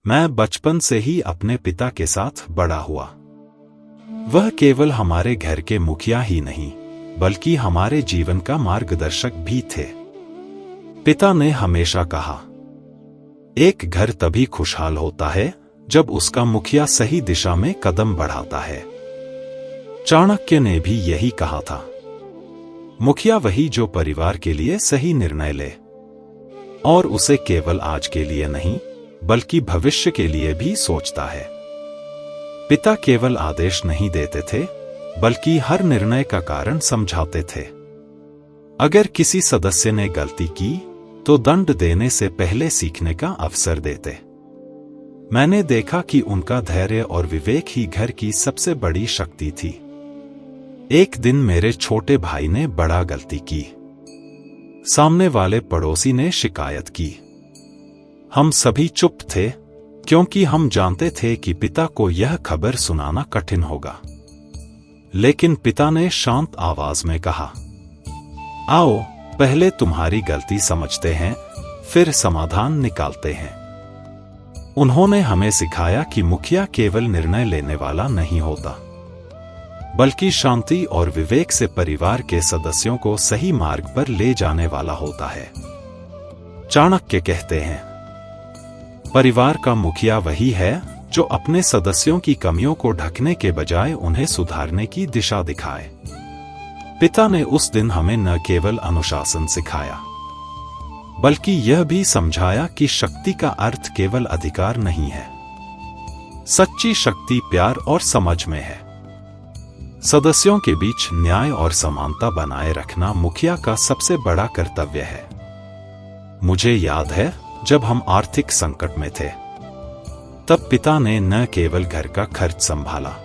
मैं बचपन से ही अपने पिता के साथ बड़ा हुआ। वह केवल हमारे घर के मुखिया ही नहीं, बल्कि हमारे जीवन का मार्गदर्शक भी थे। पिता ने हमेशा कहा, एक घर तभी खुशहाल होता है जब उसका मुखिया सही दिशा में कदम बढ़ाता है। चाणक्य ने भी यही कहा था, मुखिया वही जो परिवार के लिए सही निर्णय ले और उसे केवल आज के लिए नहीं बल्कि भविष्य के लिए भी सोचता है। पिता केवल आदेश नहीं देते थे, बल्कि हर निर्णय का कारण समझाते थे। अगर किसी सदस्य ने गलती की तो दंड देने से पहले सीखने का अवसर देते। मैंने देखा कि उनका धैर्य और विवेक ही घर की सबसे बड़ी शक्ति थी। एक दिन मेरे छोटे भाई ने बड़ा गलती की। सामने वाले पड़ोसी ने शिकायत की। हम सभी चुप थे, क्योंकि हम जानते थे कि पिता को यह खबर सुनाना कठिन होगा। लेकिन पिता ने शांत आवाज में कहा, आओ पहले तुम्हारी गलती समझते हैं, फिर समाधान निकालते हैं। उन्होंने हमें सिखाया कि मुखिया केवल निर्णय लेने वाला नहीं होता, बल्कि शांति और विवेक से परिवार के सदस्यों को सही मार्ग पर ले जाने वाला होता है। चाणक्य कहते हैं, परिवार का मुखिया वही है जो अपने सदस्यों की कमियों को ढकने के बजाय उन्हें सुधारने की दिशा दिखाए। पिता ने उस दिन हमें न केवल अनुशासन सिखाया, बल्कि यह भी समझाया कि शक्ति का अर्थ केवल अधिकार नहीं है। सच्ची शक्ति प्यार और समझ में है। सदस्यों के बीच न्याय और समानता बनाए रखना मुखिया का सबसे बड़ा कर्तव्य है। मुझे याद है, जब हम आर्थिक संकट में थे, तब पिता ने न केवल घर का खर्च संभाला,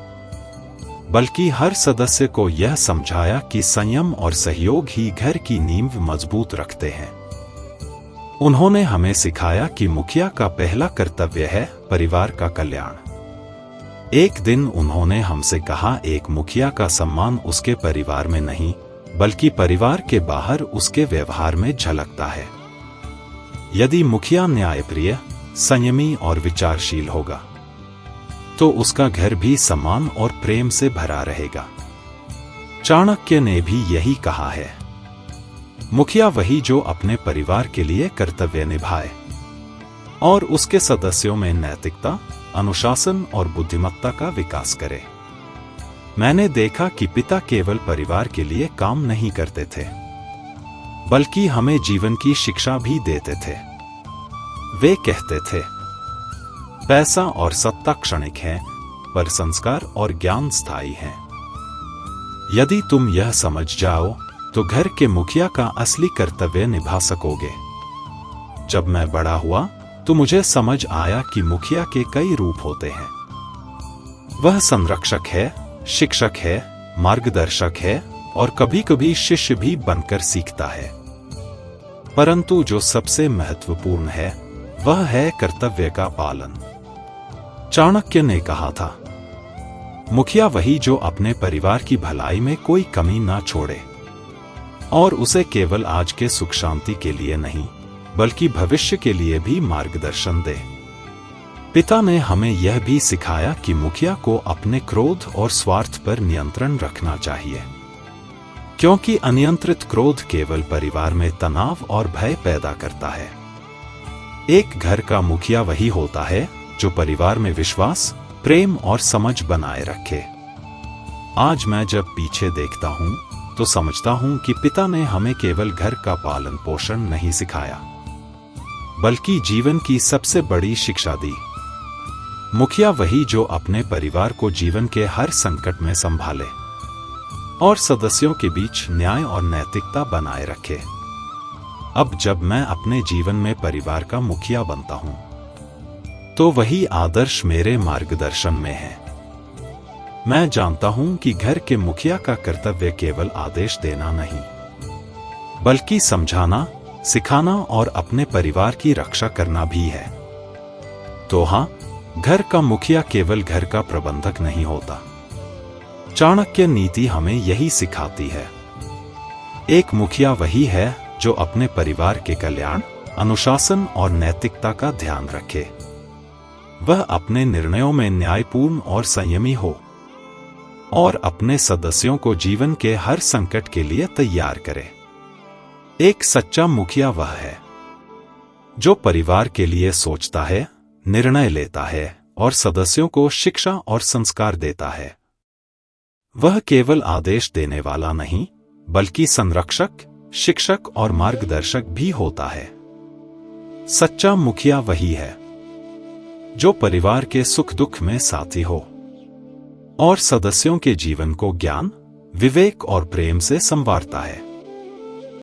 बल्कि हर सदस्य को यह समझाया कि संयम और सहयोग ही घर की नींव मजबूत रखते हैं। उन्होंने हमें सिखाया कि मुखिया का पहला कर्तव्य है परिवार का कल्याण। एक दिन उन्होंने हमसे कहा, एक मुखिया का सम्मान उसके परिवार में नहीं, बल्कि परिवार के बाहर उसके व्यवहार में झलकता है। यदि मुखिया न्यायप्रिय, संयमी और विचारशील होगा, तो उसका घर भी सम्मान और प्रेम से भरा रहेगा। चाणक्य ने भी यही कहा है, मुखिया वही जो अपने परिवार के लिए कर्तव्य निभाए और उसके सदस्यों में नैतिकता, अनुशासन और बुद्धिमत्ता का विकास करे। मैंने देखा कि पिता केवल परिवार के लिए काम नहीं करते थे, बल्कि हमें जीवन की शिक्षा भी देते थे। वे कहते थे, पैसा और सत्ता क्षणिक है, पर संस्कार और ज्ञान स्थायी है। यदि तुम यह समझ जाओ तो घर के मुखिया का असली कर्तव्य निभा सकोगे। जब मैं बड़ा हुआ तो मुझे समझ आया कि मुखिया के कई रूप होते हैं। वह संरक्षक है, शिक्षक है, मार्गदर्शक है और कभी-कभी शिष्य भी बनकर सीखता है। परंतु जो सबसे महत्वपूर्ण है, वह है कर्तव्य का पालन। चाणक्य ने कहा था, मुखिया वही जो अपने परिवार की भलाई में कोई कमी ना छोड़े और उसे केवल आज के सुख शांति के लिए नहीं, बल्कि भविष्य के लिए भी मार्गदर्शन दे। पिता ने हमें यह भी सिखाया कि मुखिया को अपने क्रोध और स्वार्थ पर नियंत्रण रखना चाहिए, क्योंकि अनियंत्रित क्रोध केवल परिवार में तनाव और भय पैदा करता है। एक घर का मुखिया वही होता है जो परिवार में विश्वास, प्रेम और समझ बनाए रखे। आज मैं जब पीछे देखता हूं तो समझता हूं कि पिता ने हमें केवल घर का पालन पोषण नहीं सिखाया, बल्कि जीवन की सबसे बड़ी शिक्षा दी। मुखिया वही जो अपने परिवार को जीवन के हर संकट में संभाले और सदस्यों के बीच न्याय और नैतिकता बनाए रखे। अब जब मैं अपने जीवन में परिवार का मुखिया बनता हूं, तो वही आदर्श मेरे मार्गदर्शन में है। मैं जानता हूं कि घर के मुखिया का कर्तव्य केवल आदेश देना नहीं, बल्कि समझाना, सिखाना और अपने परिवार की रक्षा करना भी है। तो हां, घर का मुखिया केवल घर का प्रबंधक नहीं होता। चाणक्य नीति हमें यही सिखाती है। एक मुखिया वही है जो अपने परिवार के कल्याण, अनुशासन और नैतिकता का ध्यान रखे। वह अपने निर्णयों में न्यायपूर्ण और संयमी हो और अपने सदस्यों को जीवन के हर संकट के लिए तैयार करे। एक सच्चा मुखिया वह है जो परिवार के लिए सोचता है, निर्णय लेता है और सदस्यों को शिक्षा और संस्कार देता है। वह केवल आदेश देने वाला नहीं, बल्कि संरक्षक, शिक्षक और मार्गदर्शक भी होता है। सच्चा मुखिया वही है जो परिवार के सुख दुख में साथी हो और सदस्यों के जीवन को ज्ञान, विवेक और प्रेम से संवारता है।